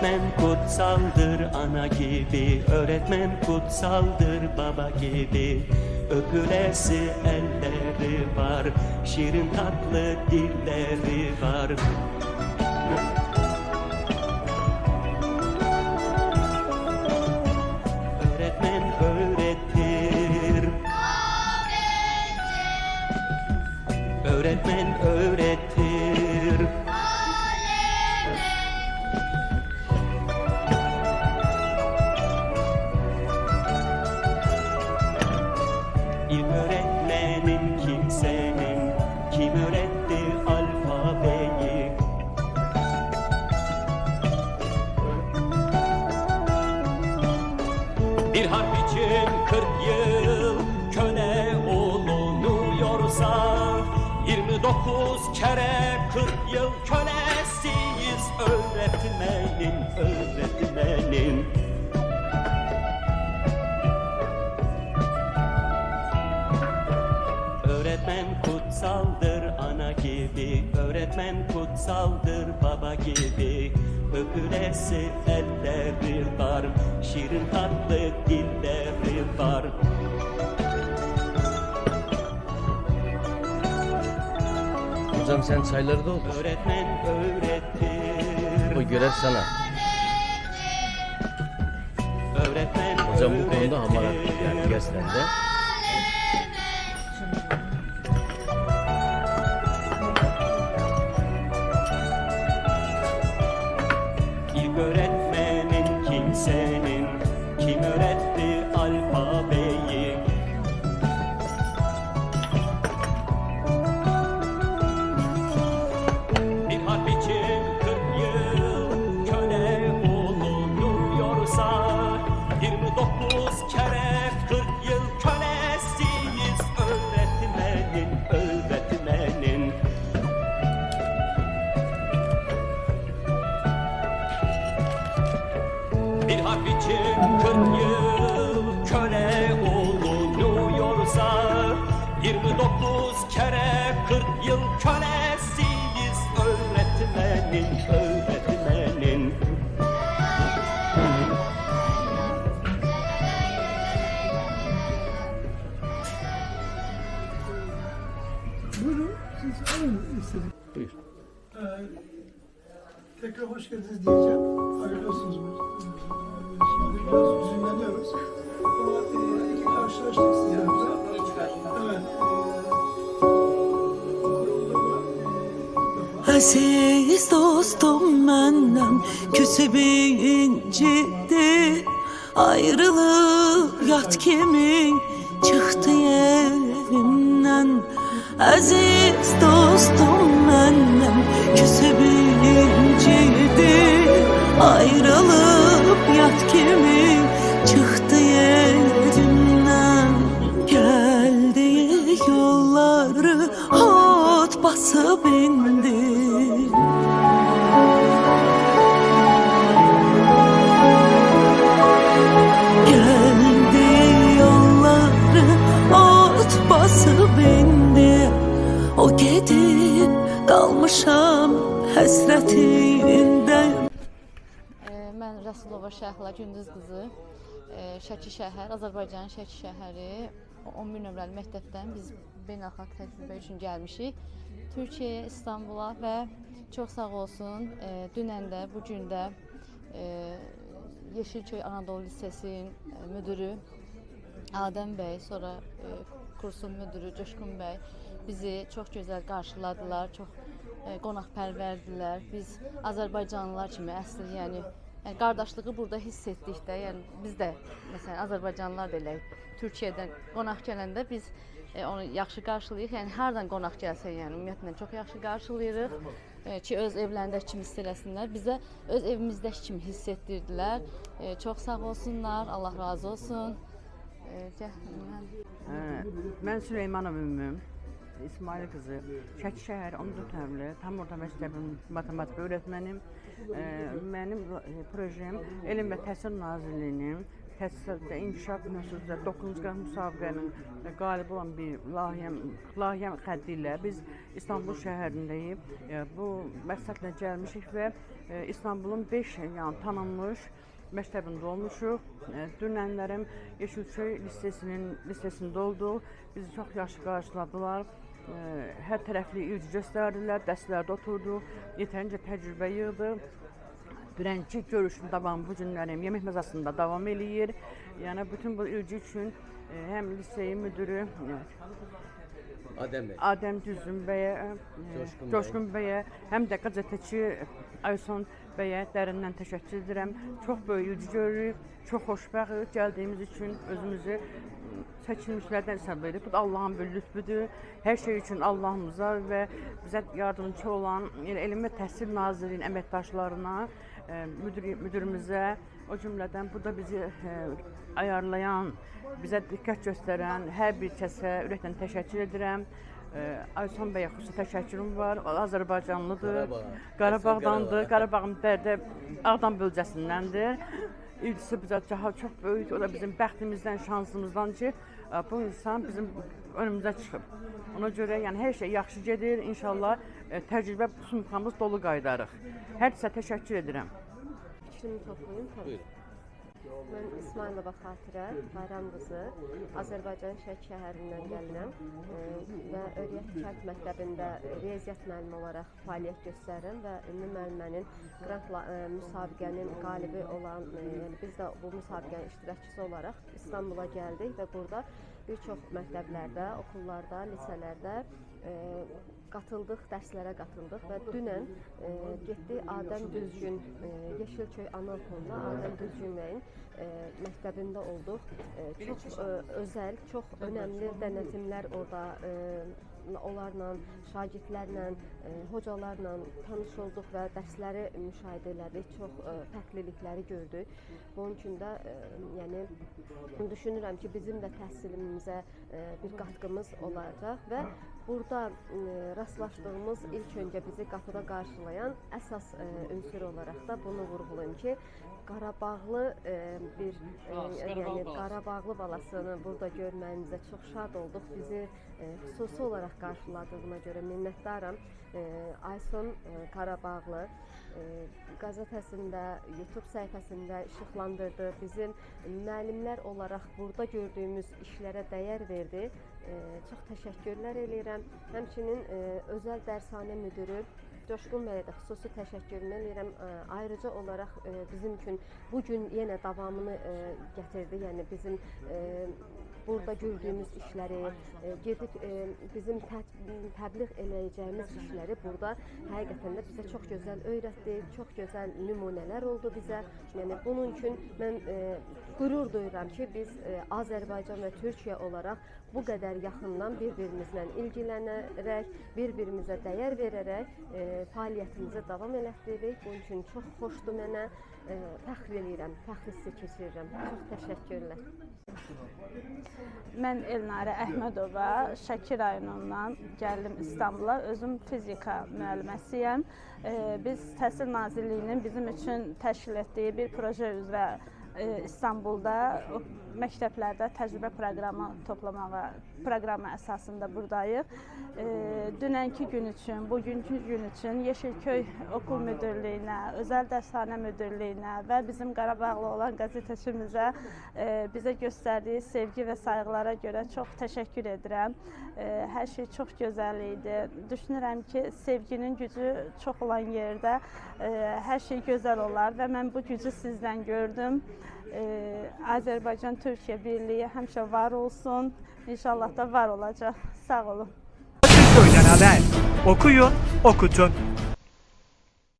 Öğretmen kutsaldır ana gibi, öğretmen kutsaldır baba gibi. Öpülesi elleri var, şirin tatlı dilleri var. Öğretmen öğretir, öğretmen öğretir. İlk öğretmenin kimsenin, kim öğretti alfabeyi? Bir harf için 40 yıl köle olunuyorsa, 29 kere 40 yıl kölesiyiz öğretmenin, öğretmenin. Öğretmen kutsaldır ana gibi, öğretmen kutsaldır baba gibi. Öpülesi elleri var, şirin tatlı dilleri var. Hocam sen çayları doldur. Öğretmen öğretir, Bu görev sana. öğretmen Hocam bu konuda öğretir. hamarat yani gösterdi. İlk öğretmenin kimsenin, kim öğretti alfabeyi? Bir harf için 40 yıl köle olunuyorsa, 29 kere 40 yıl kölesiyiz öğretmenin, öğretmenin. Bir harf için 40 yıl köle olunuyorsa, 29 kere 40 yıl kölesiyiz öğretmenin, öğretmenin. Buyurun, siz alın istedik. Buyur. Tekrar hoş geldiniz diyeceğim. Hayırlı olsunuz. Şimdi biraz üzümleniyoruz. Ama iki karşılaştık sizlerle. Evet. Aziz dostum benden küsüp incidi, ayrılık yat kimi çıktı evimden. Aziz dostum benden küsüp incidi, ayrılık yat kimi çıktı evimden. Geldiği yolları ot basıp indi. Geldiği yolları ot basıp indi. O gidip kalmışam həsrətində. Mən Rəsulova Şəhla Gündüz qızı, Şəki şəhər, Azərbaycanın Şəki şəhəri 11 nömrəli məktəbdən biz beynəlxalq təcrübə üçün gəlmişik. Türkiyəyə, İstanbula və çox sağ olsun, dünən də, bugün də Yeşilköy Anadolu Lisesinin müdürü Adəm bəy, sonra kursun müdürü Coşkun bəy bizi çox gözəl qarşıladılar, çox qonaqpərvərdirlər. Biz Azərbaycanlılar kimi əsl, yəni qardaşlığı burada hiss etdik də. Yəni biz də məsələn Azərbaycanlılar da eləyik. Türkiyədən qonaq gələndə biz onu yaxşı qarşılayırıq. Yəni hardan qonaq gəlsə, yəni ümumiyyətlə çox yaxşı qarşılayırıq ki, öz evlərindəki kimi hiss eləsinlər. Bizə öz evimizdəki kimi hiss etdirdilər. Çox sağ olsunlar, Allah razı olsun. Mən Süleymanov Ümmüm, İsmail qızı, Şəki şəhəri 14 nömrəli tam orta məktəbin matematik öyrətmənim. Mənim projem Elm və Təhsil Nazirliyinin təhsildə inkişaf məhsulda 9-cu qraf müsabiqənin qalib olan bir layihə xətti ilə biz İstanbul şəhərindəyik. Bu məqsədlə gəlmişik və İstanbulun 5 yəni tanınmış məktəbində olmuşuq. Dünənlərim Yeşilköy lisesində olduq. Bizi çox yaxşı qarşıladılar. Hər tərəfli ilgi göstərdilər, dərslərdə oturduq, yetərincə təcrübə yığdıq. Dünənki görüşüm davamı bu günlərim yemək məsasında davam eləyir. Yəni bütün bu ilgi üçün həm liseyin müdürü Adəm Düzün bəyə, Coşqun bəyə, həm də qəzetəçi Ayson bəyə dərindən təşəkkür edirəm. Çox böyük ilgi görürük, çox xoşbəxtik gəldiyimiz üçün özümüzü seçilmişlərdən hesab edirik. Bu da Allahın bir lütfüdür. Hər şey üçün Allahımıza və bizə yardımcı olan Elm və Təhsil Nazirliyinin əməkdaşlarına, müdürümüzə, o cümlədən burada bizi ayarlayan, bizə diqqət göstərən hər bir kəsə ürəkdən təşəkkür edirəm. Ayson bəyə xüsusi təşəkkürüm var. O Azərbaycanlıdır, Qarabağdandır, Qarabağın Bərdə Ağdam bölgəsindəndir. İlgisi bizə çox böyük, o da bizim bəxtimizdən, şansımızdan ki, bu insan bizim önümüzə çıxıb. Ona görə yəni hər şey yaxşı gedir. İnşallah təcrübə sumkamız dolu qaydarıq. Hər kəsə təşəkkür edirəm. Fikrimi toplayayım tabii. Mən İsmailova Xatirə Bayram qızı, Azərbaycan Şərq şəhərindən gəlirəm və Öyrət Kənd məktəbində riyaziyyat müəllimi olaraq fəaliyyət göstərirəm və ümumi müəllimənin qrant müsabiqənin qalibi olan, yəni biz də bu müsabiqənin iştirakçısı olaraq İstanbula gəldik və burada bir çox məktəblərdə, okullarda, lisələrdə qatıldıq, dərslərə qatıldıq və dünən getdi Adəm Düzgün Yeşilköy Anaokulunda Adəm Düzgün bəyin məktəbində olduq. Çox özəl, çox önəmli denetimlər orada onlarla, şagirdlərlə, hocalarla tanış olduq və dərsləri müşahidə elədik, çox fərqlilikləri gördük. Bunun üçün də yəni, düşünürəm ki, bizim də təhsilimizə bir qatqımız olacaq və burada rastlaşdığımız ilk öncə bizi qapıda qarşılayan əsas ünsür olaraq da bunu vurğulayım ki, Qarabağlı bir yəni Qarabağlı balasını burada görməyimizə çox şad olduq. Bizi xüsusi olaraq qarşıladığına görə minnətdaram. Ayson Qarabağlı qəzetəsində, YouTube səhifəsində işıqlandırdı. Bizim müəllimlər olaraq burada gördüyümüz işlərə dəyər verdi. Çox təşəkkürlər eləyirəm. Həmçinin özəl dərshanə müdürü Coşqun bəyə də xüsusi təşəkkürümü eləyirəm. Ayrıca olaraq bizim üçün bu gün yenə davamını gətirdi. Yəni bizim burada gördüyümüz işləri, gedib bizim təbliğ eləyəcəyimiz işləri burada həqiqətən də bizə çox gözəl öyrətdi, çox gözəl nümunələr oldu bizə. Yəni bunun üçün mən qürur duyuram ki, biz Azərbaycan və Türkiyə olaraq bu qədər yaxından bir-birimizlə ilgilənərək, bir-birimizə dəyər verərək fəaliyyətimizi davam elətdiririk. Bunun üçün çox xoşdur mənə, fəxr eləyirəm, fəxr hissi keçirirəm. Çox təşəkkürlər. Mən Elnarə Əhmədova, Şəki rayonundan gəldim İstanbula. Özüm fizika müəlliməsiyəm. Biz Təhsil Nazirliyinin bizim üçün təşkil etdiyi bir proje üzrə İstanbulda məktəblərdə təcrübə proqramı əsasında buradayıq. Dünənki gün üçün, bugünkü gün üçün Yeşilköy Okul Müdürlüyünə, Özəl Dərshanə Müdürlüyünə və bizim Qarabağlı olan qəzetəçimizə bizə göstərdiyi sevgi və sayğılara görə çox təşəkkür edirəm. Hər şey çox gözəl idi. Düşünürəm ki, sevginin gücü çox olan yerdə hər şey gözəl olar və mən bu gücü sizdən gördüm. Azərbaycan-Türkiyə birliyi həmişə var olsun. İnşallah da var olacaq. Sağ olun. Köyden haber. Okuyun, okutun.